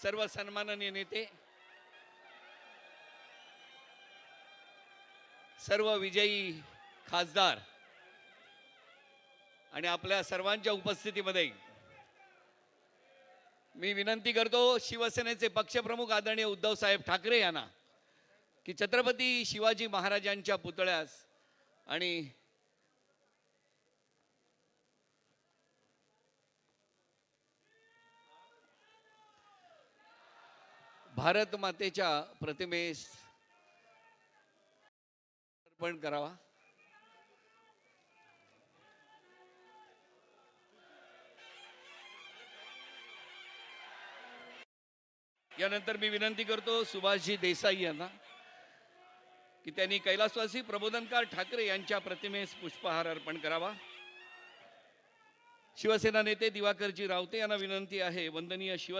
सर्व सन्माननीय नेते, सर्व विजयी खासदार आणि आपल्या सर्वांच्या उपस्थितीमध्ये मी विनंती करतो शिवसेनेचे पक्षप्रमुख आदरणीय उद्धव साहेब ठाकरे यांना की छत्रपती शिवाजी महाराजांच्या पुतळ्यास आणि भारत मातेच्या प्रतिमेस अर्पण करावा। यानंतर मी विनंती करतो सुभाषजी देसाई यांना की त्यांनी कैलासवासी प्रबोधनकार ठाकरे यांच्या प्रतिमेस पुष्पहार अर्पण करावा। शिवसेना नेते दिवाकरजी रावते यांना विनंती आहे वंदनीय शिव